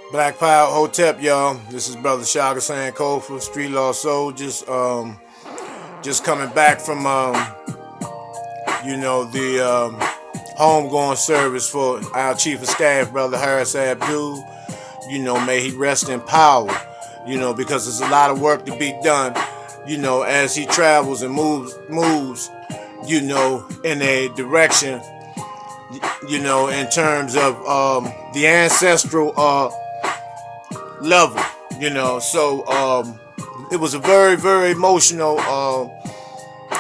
Black Power Hotep, y'all. This is Brother Shaka saying code for Street Law Soldiers. Just coming back from the homegoing service for our Chief of Staff, Brother Harris Abdul. May he rest in power. Because there's a lot of work to be done. As he travels and moves. In a direction. In terms of the ancestral level, So it was a very, very emotional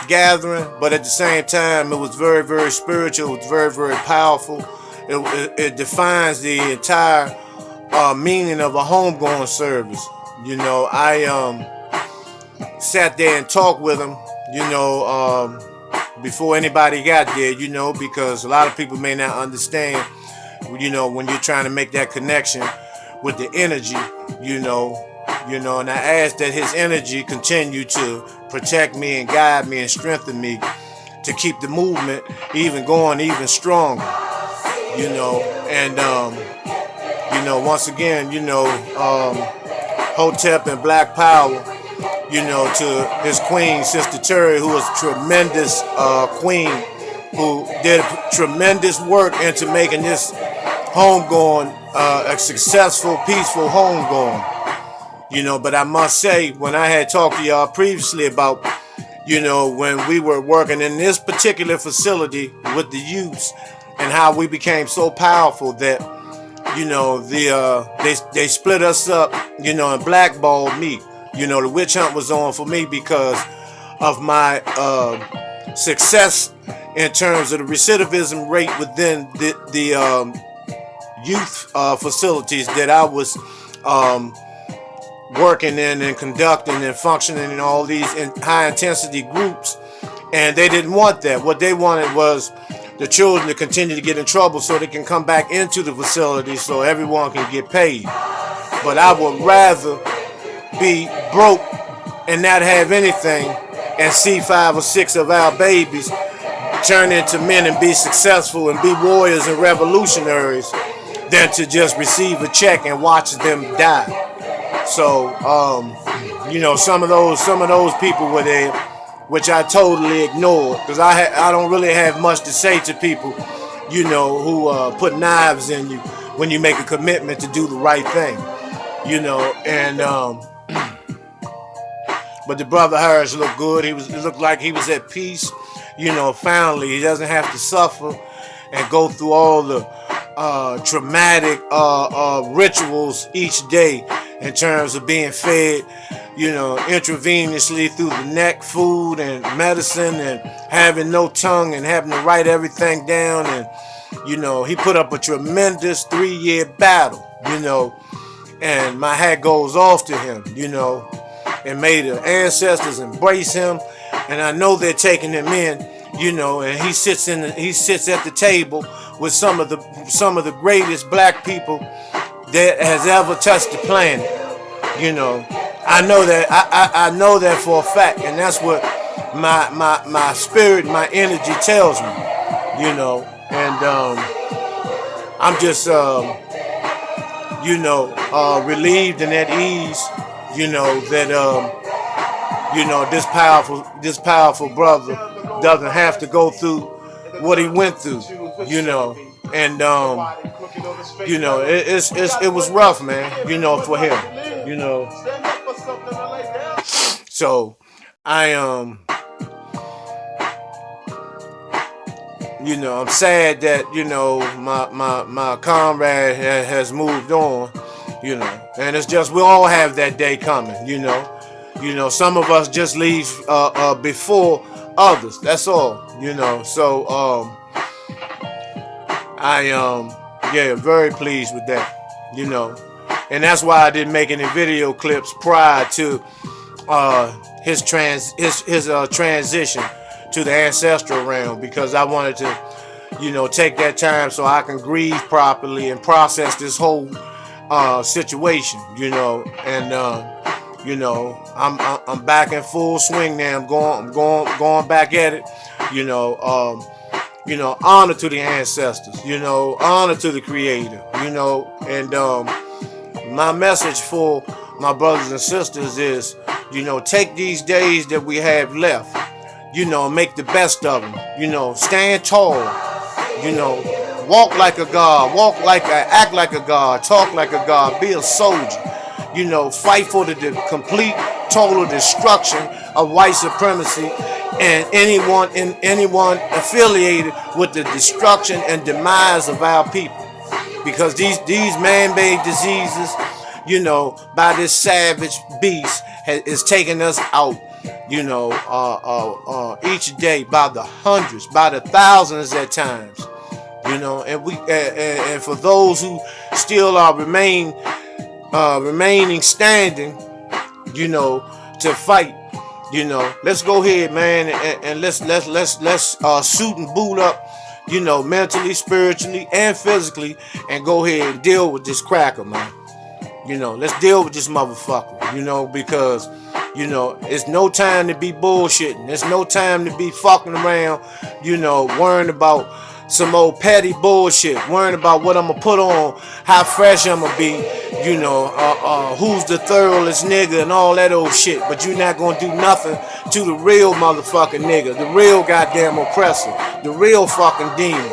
gathering, but at the same time, it was very, very spiritual. It was very, very powerful. It defines the entire meaning of a homegoing service. I sat there and talked with him. Before anybody got there. Because a lot of people may not understand. When you're trying to make that connection with the energy, and I ask that his energy continue to protect me and guide me and strengthen me to keep the movement even going even stronger, and once again, Hotep and Black Power, to his queen, Sister Terry, who was a tremendous queen, who did tremendous work into making this homegoing a successful, peaceful homegoing. But I must say, when I had talked to y'all previously about, when we were working in this particular facility with the youths and how we became so powerful that, they split us up, and blackballed me. The witch hunt was on for me because of my success in terms of the recidivism rate within the youth facilities that I was working in and conducting and functioning in all these high intensity groups. And they didn't want that. What they wanted was the children to continue to get in trouble so they can come back into the facility so everyone can get paid. But I would rather be broke and not have anything and see 5 or 6 of our babies turn into men and be successful and be warriors and revolutionaries than to just receive a check and watch them die. So, some of those people were there, which I totally ignored because I don't really have much to say to people, who put knives in you when you make a commitment to do the right thing, and but the brother Harris looked good. It looked like he was at peace, finally he doesn't have to suffer and go through all the traumatic rituals each day in terms of being fed, intravenously through the neck, food and medicine, and having no tongue and having to write everything down. And, he put up a tremendous 3-year battle, and my hat goes off to him, and may the ancestors embrace him. And I know they're taking him in, and he sits at the table with some of the greatest black people that has ever touched the planet. I know that I know that for a fact, and that's what my spirit, my energy tells me. And I'm just relieved and at ease, that this powerful brother doesn't have to go through what he went through, and it was rough, man, for him, So I I'm sad that my comrade has moved on, and it's just we all have that day coming, some of us just leave before others. That's all, So I very pleased with that, and that's why I didn't make any video clips prior to his transition to the ancestral realm, because I wanted to, take that time so I can grieve properly and process this whole situation, and I'm back in full swing now. I'm going back at it, honor to the ancestors, honor to the creator, and my message for my brothers and sisters is, take these days that we have left, make the best of them. Stand tall. Walk like a god. Act like a god. Talk like a god. Be a soldier. Fight for the complete, total destruction of white supremacy and anyone affiliated with the destruction and demise of our people. Because these man-made diseases, by this savage beast is taking us out, each day by the hundreds, by the thousands at times, and for those who still are remaining standing, to fight, let's go ahead, man, and let's suit and boot up, mentally, spiritually, and physically, and go ahead and deal with this cracker, man. Let's deal with this motherfucker, because, it's no time to be bullshitting. It's no time to be fucking around, worrying about some old petty bullshit, worrying about what I'm gonna put on, how fresh I'm gonna be, who's the thoroughest nigga and all that old shit. But you're not gonna do nothing to the real motherfucking nigga, the real goddamn oppressor, the real fucking demon.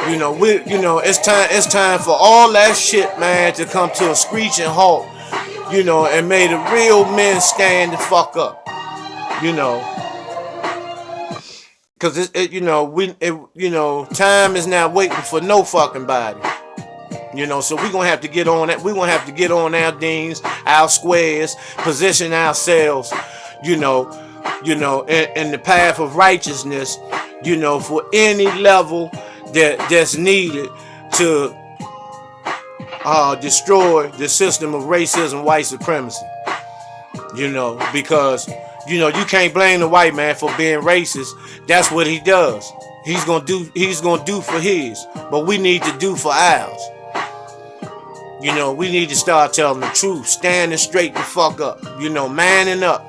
It's time for all that shit, man, to come to a screeching halt, and may the real men stand the fuck up, Cause time is not waiting for no fucking body. So we're gonna have to get on that. We're gonna have to get on our deans, our squares, position ourselves, in the path of righteousness, for any level that's needed to destroy the system of racism, white supremacy. Because you can't blame the white man for being racist. That's what he does. He's gonna do for his, but we need to do for ours. We need to start telling the truth, standing straight the fuck up, manning up.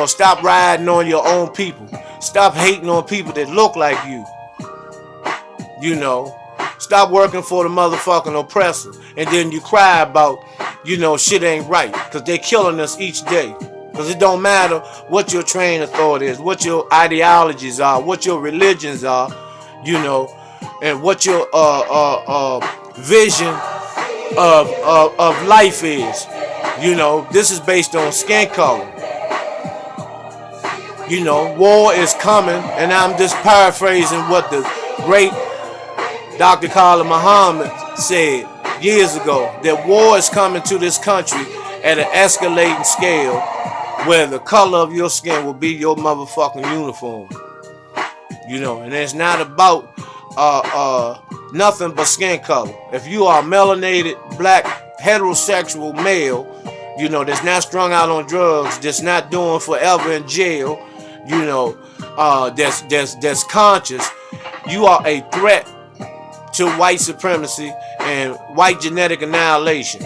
Stop riding on your own people. Stop hating on people that look like you. Stop working for the motherfucking oppressor, and then you cry about, shit ain't right, because they're killing us each day. Because it don't matter what your train of thought is, what your ideologies are, what your religions are, and what your vision of life is. This is based on skin color. War is coming, and I'm just paraphrasing what the great Dr. Khalid Muhammad said years ago, that war is coming to this country at an escalating scale, where the color of your skin will be your motherfucking uniform. And it's not about nothing but skin color. If you are a melanated, black, heterosexual male, that's not strung out on drugs, that's not doing forever in jail, that's conscious, you are a threat to white supremacy and white genetic annihilation.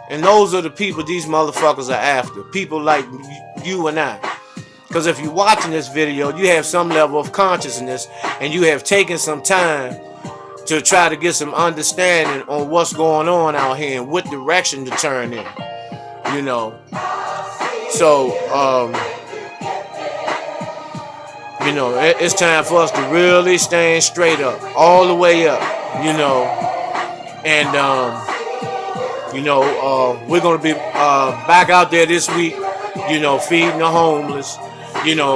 And those are the people these motherfuckers are after. People like you and I. Because if you're watching this video, you have some level of consciousness, and you have taken some time to try to get some understanding on what's going on out here and what direction to turn in. So, it's time for us to really stand straight up, all the way up, and we're gonna be back out there this week, feeding the homeless,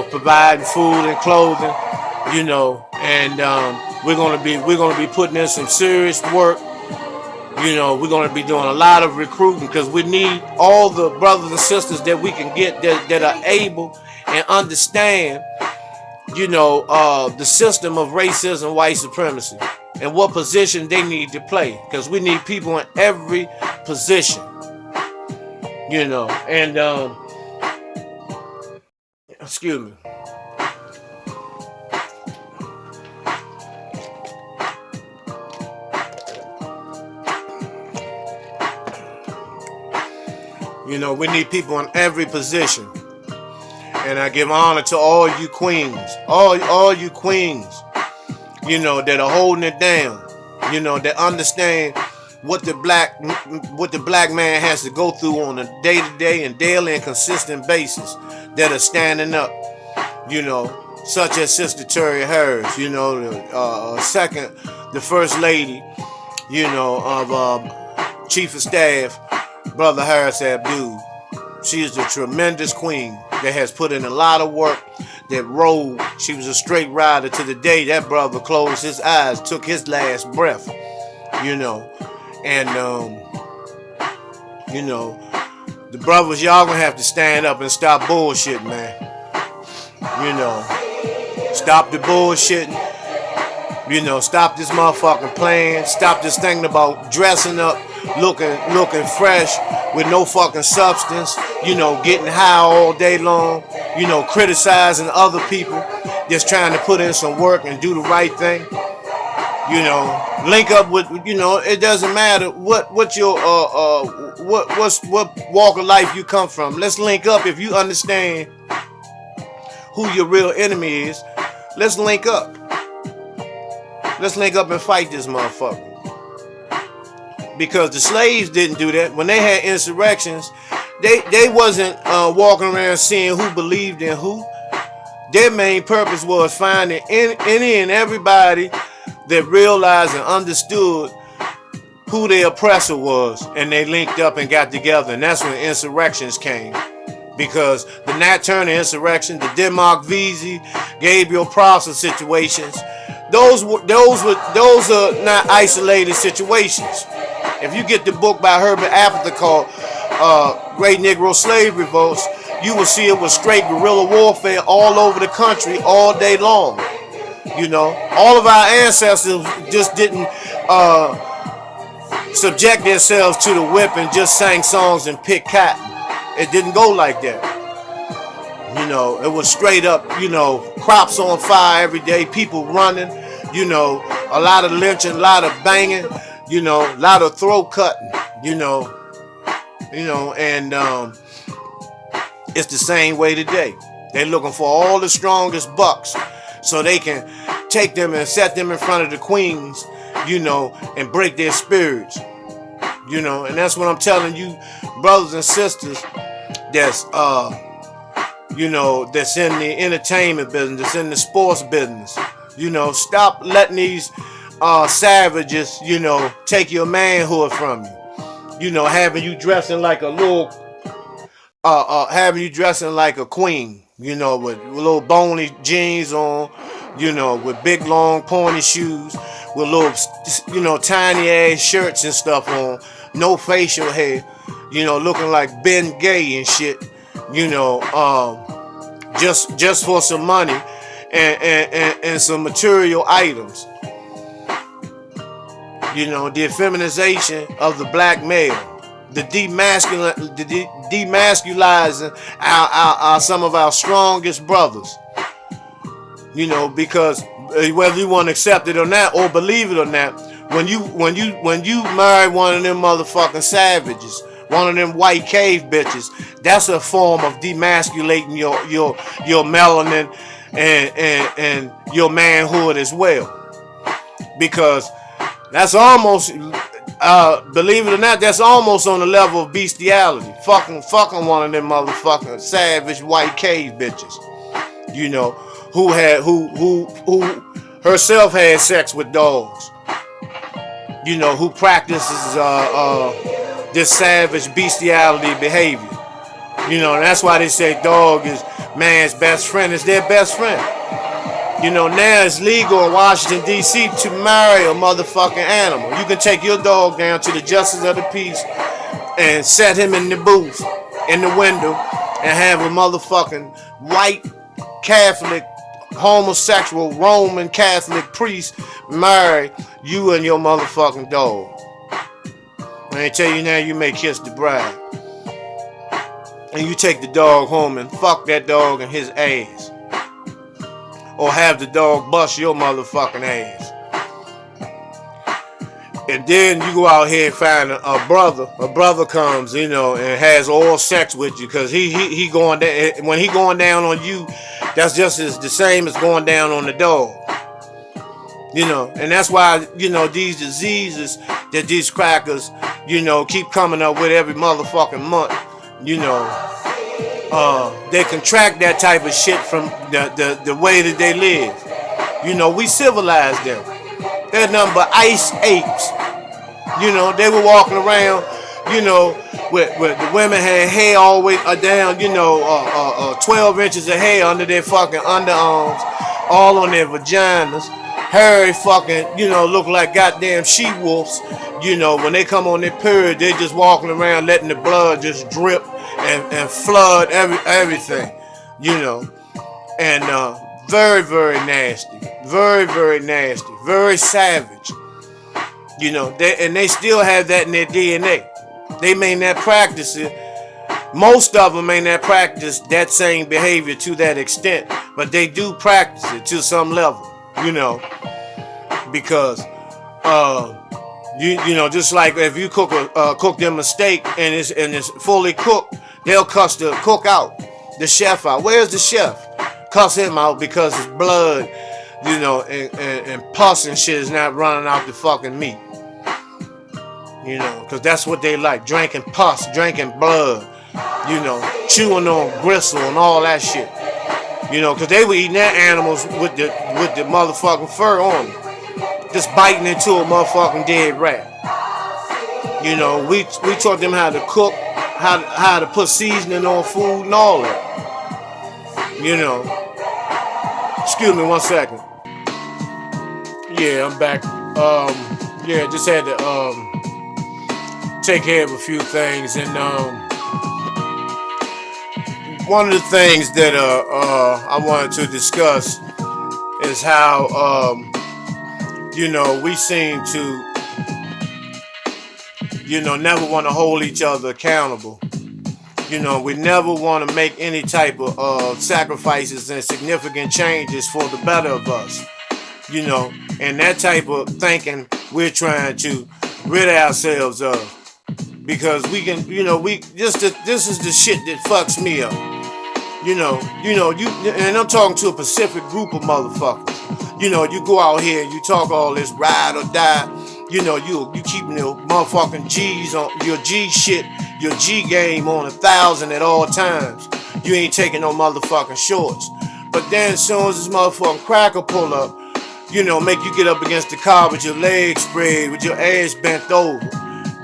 providing food and clothing, and we're gonna be putting in some serious work. We're gonna be doing a lot of recruiting, because we need all the brothers and sisters that we can get that are able and understand, the system of racism, white supremacy, and what position they need to play, because we need people in every position, and excuse me. We need people in every position. And I give honor to all you queens, all you queens, that are holding it down, that understand, what the black man has to go through on a day-to-day and daily and consistent basis that are standing up, you know, such as Sister Terry Harris, you know, the First Lady, you know, of Chief of Staff, Brother Harris Abdul. She is a tremendous queen that has put in a lot of work, that rode. She was a straight rider to the day that brother closed his eyes, took his last breath, you know. And, you know, the brothers, y'all gonna have to stand up and stop bullshitting, man. You know, stop the bullshitting. You know, stop this motherfucking playing. Stop this thing about dressing up, looking fresh with no fucking substance. You know, getting high all day long. You know, criticizing other people, just trying to put in some work and do the right thing. You know, link up with, you know, it doesn't matter what your what walk of life you come from. Let's link up. If you understand who your real enemy is, let's link up. Let's link up and fight this motherfucker. Because the slaves didn't do that. When they had insurrections, they wasn't walking around seeing who believed in who. Their main purpose was finding any and everybody that realized and understood who their oppressor was, and they linked up and got together, and that's when insurrections came. Because the Nat Turner insurrection, the Denmark Vesey, Gabriel Prosser situations, those are not isolated situations. If you get the book by Herbert Appleton called Great Negro Slave Revolts, you will see it was straight guerrilla warfare all over the country all day long. You know, all of our ancestors just didn't subject themselves to the whip and just sang songs and pick cotton. It didn't go like that. You know, it was straight up, you know, crops on fire every day, people running, you know, a lot of lynching, a lot of banging, you know, a lot of throat cutting, you know, and it's the same way today. They're looking for all the strongest bucks so they can take them and set them in front of the queens, you know, and break their spirits, you know. And that's what I'm telling you, brothers and sisters, that's you know, that's in the entertainment business, that's in the sports business. You know, stop letting these savages, you know, take your manhood from you. You know, having you dressing like a little, having you dressing like a queen, you know, with little bony jeans on, you know, with big long pointy shoes, with little, you know, tiny ass shirts and stuff on, no facial hair, you know, looking like Ben Gay and shit, you know, just for some money and some material items. You know, the effeminization of the black male, the demasculizing our some of our strongest brothers. You know, because whether you want to accept it or not, or believe it or not, when you marry one of them motherfucking savages, one of them white cave bitches, that's a form of demasculating your melanin and your manhood as well. Because that's almost, believe it or not, that's almost on the level of bestiality. Fucking one of them motherfucking savage white cave bitches. You know, who herself had sex with dogs. You know, who practices this savage bestiality behavior. You know, and that's why they say dog is man's best friend, is their best friend. You know, now it's legal in Washington, D.C. to marry a motherfucking animal. You can take your dog down to the Justice of the Peace and set him in the booth, in the window, and have a motherfucking white Catholic, homosexual, Roman Catholic priest marry you and your motherfucking dog. And they tell you now you may kiss the bride. And you take the dog home and fuck that dog in his ass. Or have the dog bust your motherfucking ass. And then you go out here and find a brother. A brother comes, you know, and has all sex with you, because he going down. When he going down on you, that's just the same as going down on the dog. You know, and that's why, you know, these diseases that these crackers, you know, keep coming up with every motherfucking month, you know, they contract that type of shit from the way that they live. You know, we civilized them. They're nothing but ice apes. You know, they were walking around, you know, with the women had hair all the way down, you know, 12 inches of hair under their fucking underarms, all on their vaginas. Hairy fucking, you know, look like goddamn she-wolves. You know, when they come on their period, they just walking around letting the blood just drip and flood everything, you know. And very, very nasty. Very, very nasty. Very savage. You know, they still have that in their DNA. They may not practice it. Most of them may not practice that same behavior to that extent, but they do practice it to some level, you know, because you know, just like if you cook them a steak and it's fully cooked, they'll cuss the cook out, the chef out. Where's the chef? Cuss him out because his blood, you know, and pus and shit is not running out the fucking meat. You know, because that's what they like, drinking pus, drinking blood, you know, chewing on gristle and all that shit. You know, because they were eating their animals with the motherfucking fur on them, just biting into a motherfucking dead rat. You know, we taught them how to cook, how to put seasoning on food and all that. You know. Excuse me 1 second. Yeah, I'm back. Yeah, just had to take care of a few things, and one of the things that I wanted to discuss is how you know, we seem to, you know, never want to hold each other accountable. You know, we never want to make any type of sacrifices and significant changes for the better of us. You know, and that type of thinking we're trying to rid ourselves of. Because we can, you know, this is the shit that fucks me up. You know, and I'm talking to a specific group of motherfuckers. You know, you go out here and you talk all this ride or die. You know, you keeping your motherfucking G's on your G shit, your G game on 1,000 at all times. You ain't taking no motherfucking shorts. But then as soon as this motherfucking cracker pull up, you know, make you get up against the car with your legs spread, with your ass bent over.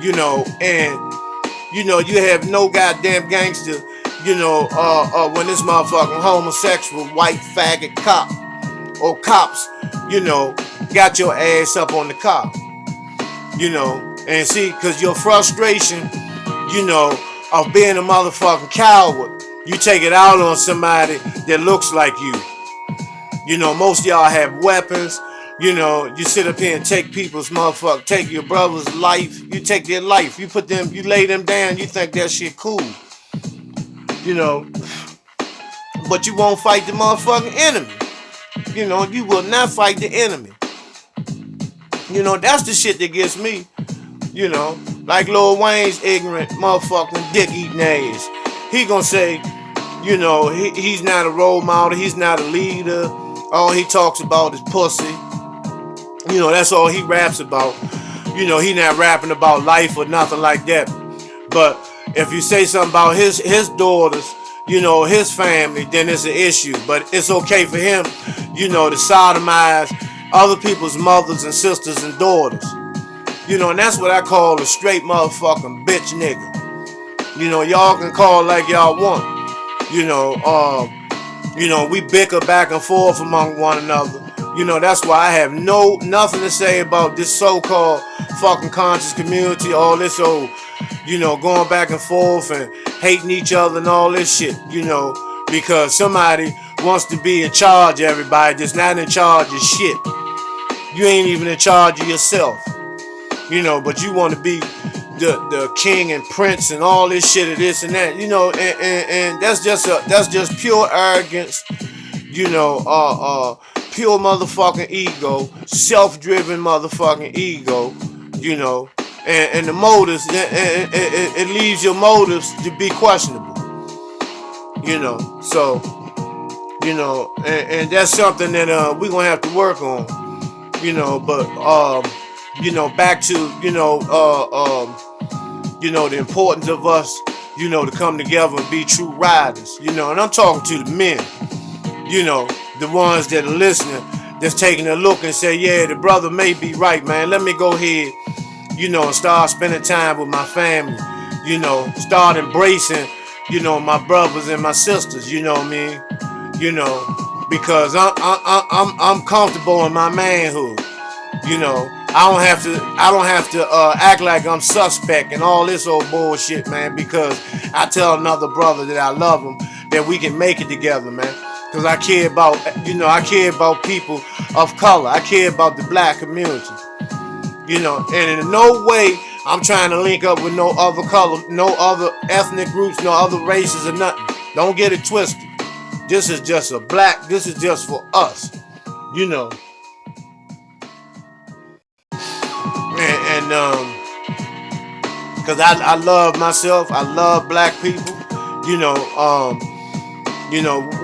You know, and you know, you have no goddamn gangster, you know, when this motherfucking homosexual white faggot cop or cops, you know, got your ass up on the car. You know, and see, cause your frustration, you know, of being a motherfucking coward, you take it out on somebody that looks like you. You know, most of y'all have weapons. You know, you sit up here and take people's take your brother's life. You take their life. You put them, you lay them down. You think that shit cool. You know, but you won't fight the motherfucking enemy. You know, you will not fight the enemy. You know, that's the shit that gets me. You know, like Lil Wayne's ignorant motherfucking dick eating ass. He gonna say, you know, he's not a role model. He's not a leader. All he talks about is pussy. You know, that's all he raps about. You know, he not rapping about life or nothing like that. But if you say something about his daughters, you know, his family, then it's an issue. But it's okay for him, you know, to sodomize other people's mothers and sisters and daughters. You know, and that's what I call a straight motherfucking bitch nigga. You know, y'all can call like y'all want. You know, we bicker back and forth among one another. You know, that's why I have nothing to say about this so-called fucking conscious community, all this old, you know, going back and forth and hating each other and all this shit, you know, because somebody wants to be in charge of everybody that's not in charge of shit. You ain't even in charge of yourself, you know, but you want to be the king and prince and all this shit of this and that, you know, and that's just pure arrogance, you know, pure motherfucking ego, self-driven motherfucking ego, you know, and the motives, it leaves your motives to be questionable, you know, so, you know, and that's something that we're gonna have to work on, But back to the importance of us, to come together and be true riders, and I'm talking to the men, the ones that are listening, that's taking a look and say, yeah, the brother may be right, man. Let me go ahead, and start spending time with my family, start embracing, my brothers and my sisters, you know what I mean? Because I'm comfortable in my manhood. I don't have to act like I'm suspect and all this old bullshit, man, because I tell another brother that I love him, that we can make it together, man. Because I care about people of color. I care about the black community. And in no way I'm trying to link up with no other color, no other ethnic groups, no other races or nothing. Don't get it twisted. This is just this is just for us, and because I love myself, I love black people,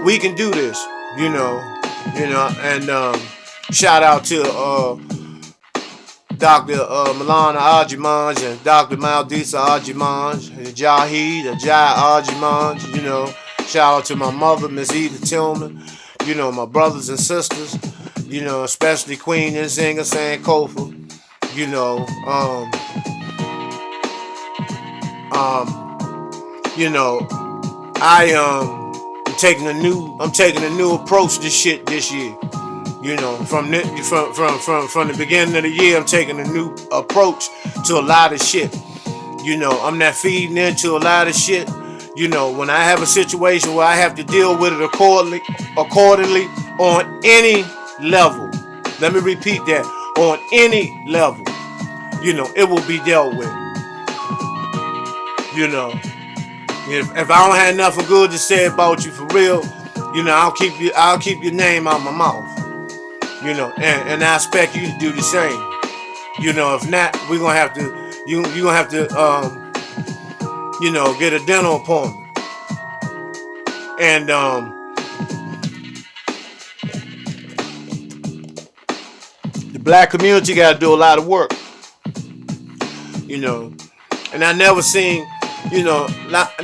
we can do this, and shout out to Dr. Milana Arjimanj and Dr. Maldisa Arjimanj and Jahid Ajay Arjimanj, shout out to my mother, Miss Edith Tillman, my brothers and sisters, especially Queen and Singer Sankofa, I'm taking a new approach to shit this year. From the beginning of the year, I'm taking a new approach to a lot of shit. I'm not feeding into a lot of shit. When I have a situation where I have to deal with it accordingly on any level. Let me repeat that. On any level, it will be dealt with. If I don't have nothing good to say about you for real, I'll keep your name out my mouth. And I expect you to do the same. If not, we're gonna have to you're gonna have to get a dental appointment. And the black community gotta do a lot of work. And I never seen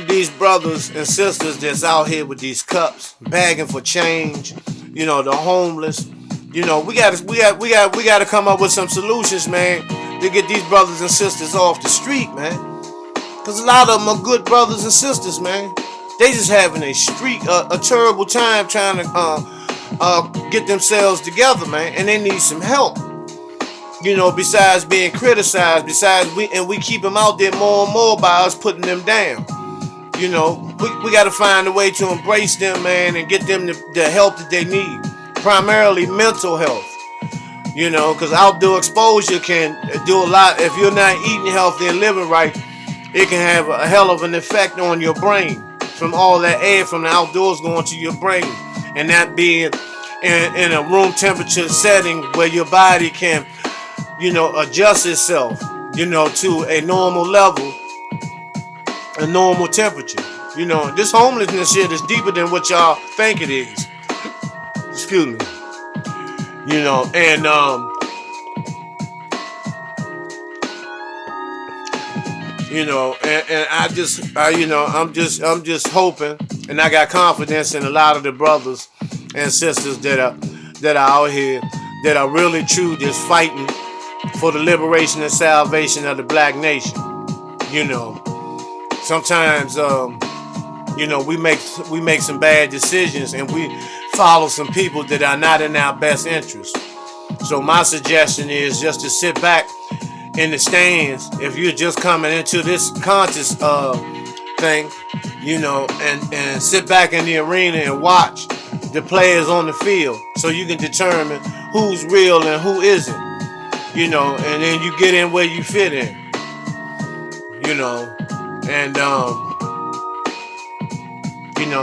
these brothers and sisters that's out here with these cups, begging for change, the homeless. We gotta come up with some solutions, man, to get these brothers and sisters off the street, man. Cause a lot of them are good brothers and sisters, man. They just having a terrible time trying to get themselves together, man, and they need some help. Besides being criticized, we keep them out there more and more by us putting them down. We got to find a way to embrace them, man, and get them the help that they need. Primarily mental health. Because outdoor exposure can do a lot. If you're not eating healthy and living right, it can have a hell of an effect on your brain from all that air from the outdoors going to your brain. And that being in a room temperature setting where your body can adjust itself, to a normal level, a normal temperature. This homelessness shit is deeper than what y'all think it is. Excuse me. And I'm just hoping, and I got confidence in a lot of the brothers and sisters that are out here that are really true, just fighting for the liberation and salvation of the black nation. Sometimes we make some bad decisions and we follow some people that are not in our best interest. So my suggestion is just to sit back in the stands if you're just coming into this conscious thing, and sit back in the arena and watch the players on the field so you can determine who's real and who isn't. And then you get in where you fit in. And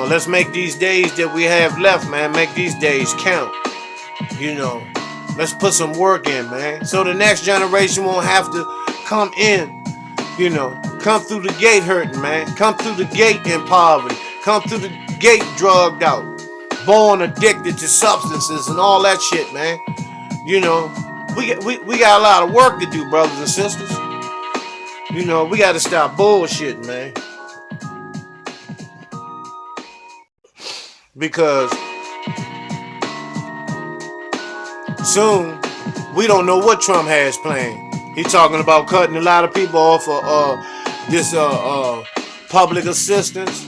let's make these days that we have left, man, make these days count. Let's put some work in, man, so the next generation won't have to come in, come through the gate hurting, man, come through the gate in poverty, come through the gate drugged out, born addicted to substances and all that shit, man. we got a lot of work to do, brothers and sisters. You know, we got to stop bullshitting, man. Because soon we don't know what Trump has planned. He talking about cutting a lot of people off of this public assistance.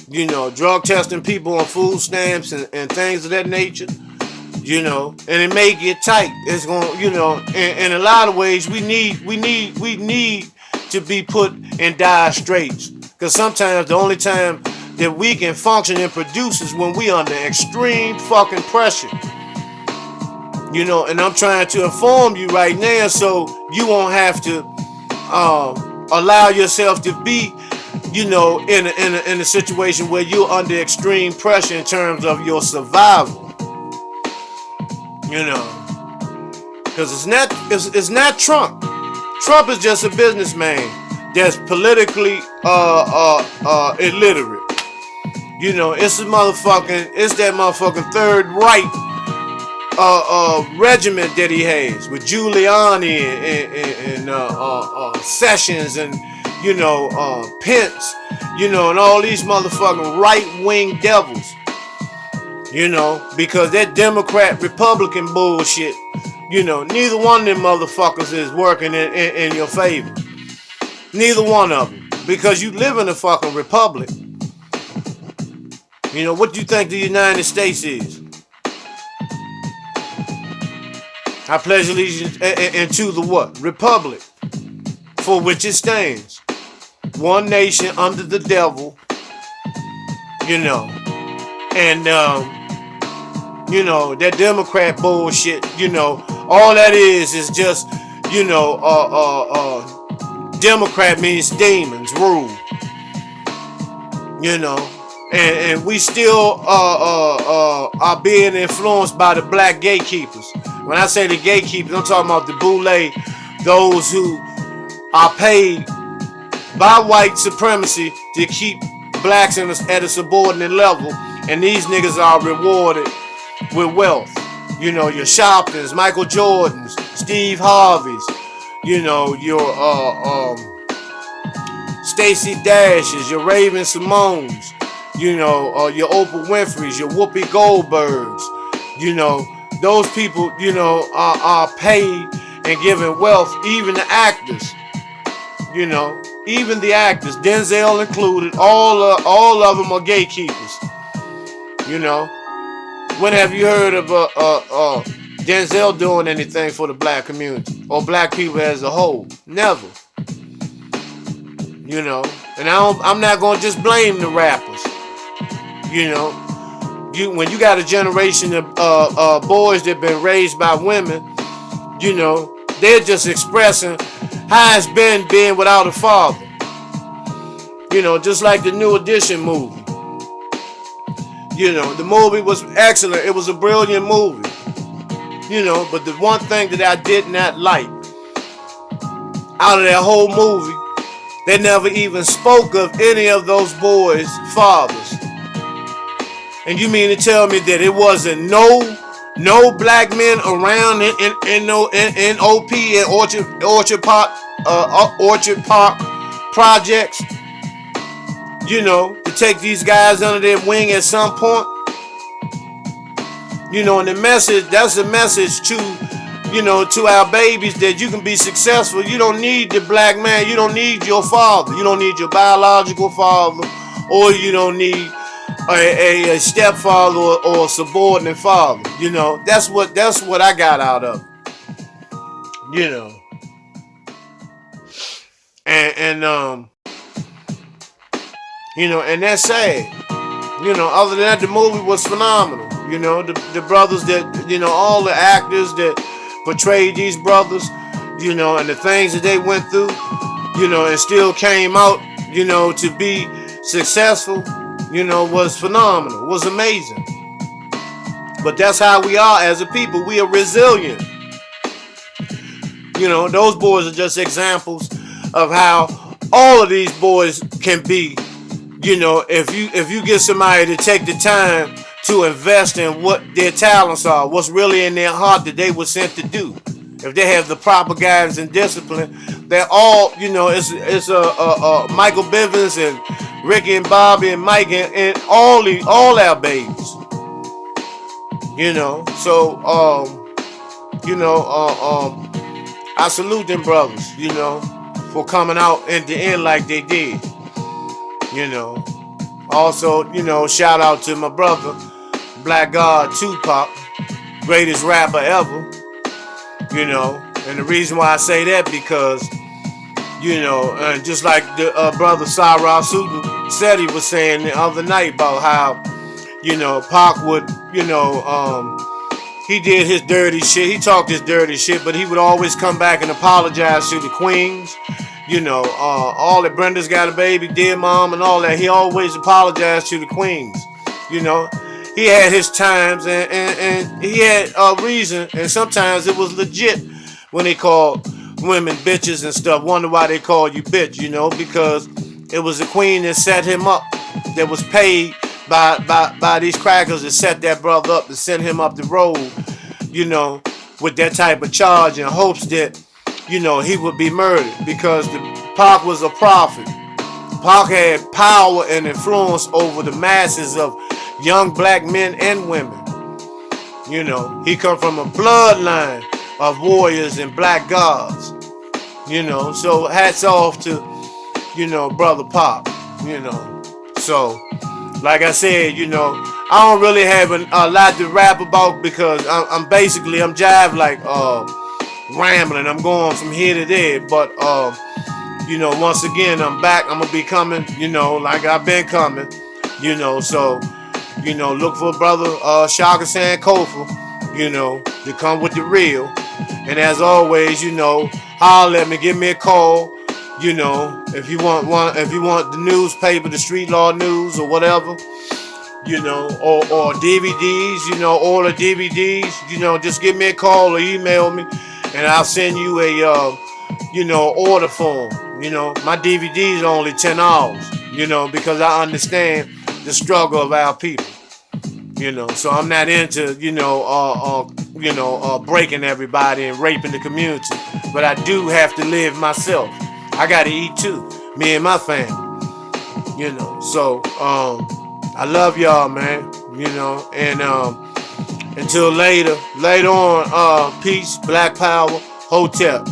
You know, drug testing people on food stamps and things of that nature. You know, and it may get tight. It's going, you know, in a lot of ways we need to be put in dire straits. Because sometimes the only time that we can function and produce is when we under extreme fucking pressure. You know, and I'm trying to inform you right now so you won't have to allow yourself to be, you know, in a situation where you're under extreme pressure in terms of your survival. You know, because it's not Trump. Trump is just a businessman that's politically illiterate. You know, it's that motherfucking third right regiment that he has with Giuliani and Sessions and, you know, Pence, you know, and all these motherfucking right-wing devils. You know, because that Democrat-Republican bullshit, you know, neither one of them motherfuckers is working in your favor. Neither one of them. Because you live in a fucking republic. You know, what do you think the United States is? I pledge allegiance into the what? Republic. For which it stands. One nation under the devil. You know. And, you know, that Democrat bullshit, you know, all that is just, you know, Democrat means demons rule. You know, and we still are being influenced by the black gatekeepers. When I say the gatekeepers, I'm talking about the boule, those who are paid by white supremacy to keep blacks at a subordinate level, and these niggas are rewarded with wealth. You know, your Shopkins, Michael Jordans, Steve Harveys, you know, your Stacey Dashes, your Raven Simones, you know, your Oprah Winfreys, your Whoopi Goldbergs. You know, those people, you know, are paid and given wealth. Even the actors, you know, even the actors, Denzel included, all of them are gatekeepers. You know, when have you heard of Denzel doing anything for the black community or black people as a whole? Never. You know, and I'm not gonna just blame the rappers. You know, when you got a generation of boys that been raised by women, you know, they're just expressing how it's been being without a father. You know, just like the New Edition movie. You know, the movie was excellent. It was a brilliant movie. You know, but the one thing that I did not like out of that whole movie, they never even spoke of any of those boys' fathers. And you mean to tell me that it wasn't no black men around in OP and Orchard Park projects? You know, to take these guys under their wing at some point. You know, and that's a message to, you know, to our babies that you can be successful. You don't need the black man. You don't need your father. You don't need your biological father, or you don't need a stepfather or a subordinate father. You know, that's what I got out of it. You know, and you know, and that's sad. You know, other than that, the movie was phenomenal. You know, the brothers that, you know, all the actors that portrayed these brothers, you know, and the things that they went through, you know, and still came out, you know, to be successful, you know, was phenomenal, was amazing. But that's how we are as a people. We are resilient. You know, those boys are just examples of how all of these boys can be. You know, if you get somebody to take the time to invest in what their talents are, what's really in their heart that they were sent to do. if they have the proper guidance and discipline, they're all, it's Michael Bivens and Ricky and Bobby and Mike and all our babies. So I salute them brothers, for coming out in the end like they did. Also, shout out to my brother, Black God Tupac, greatest rapper ever. And the reason why I say that because, and just like the brother Harris Abdul said, he was saying the other night about how, Pac would, he did his dirty shit. He talked his dirty shit, but he would always come back and apologize to the queens. All that Brenda's got a baby, dear mom, and all that. He always apologized to the queens. He had his times and he had a reason, and sometimes it was legit when they called women bitches and stuff. Wonder why they call you bitch, because it was the queen that set him up, that was paid by these crackers that set that brother up to send him up the road, with that type of charge in hopes that, he would be murdered because Pac was a prophet. Pac had power and influence over the masses of young black men and women. He come from a bloodline of warriors and black gods. So hats off to, brother Pac. So like I said, I don't really have a lot to rap about because I'm jive like rambling. I'm going from here to there, but once again I'm back. I'm gonna be coming, like I've been coming, so look for brother Shaka Sankofa, to come with the real. And as always, holler at me, give me a call. If you want the newspaper, the Street Law News or whatever, or DVDs, order DVDs, just give me a call or email me, and I'll send you a, order form. My DVDs are only $10, because I understand the struggle of our people. So I'm not into, breaking everybody and raping the community, but I do have to live myself. I gotta eat too, me and my family. So I love y'all, man. And until later on, peace, Black Power, Hotep.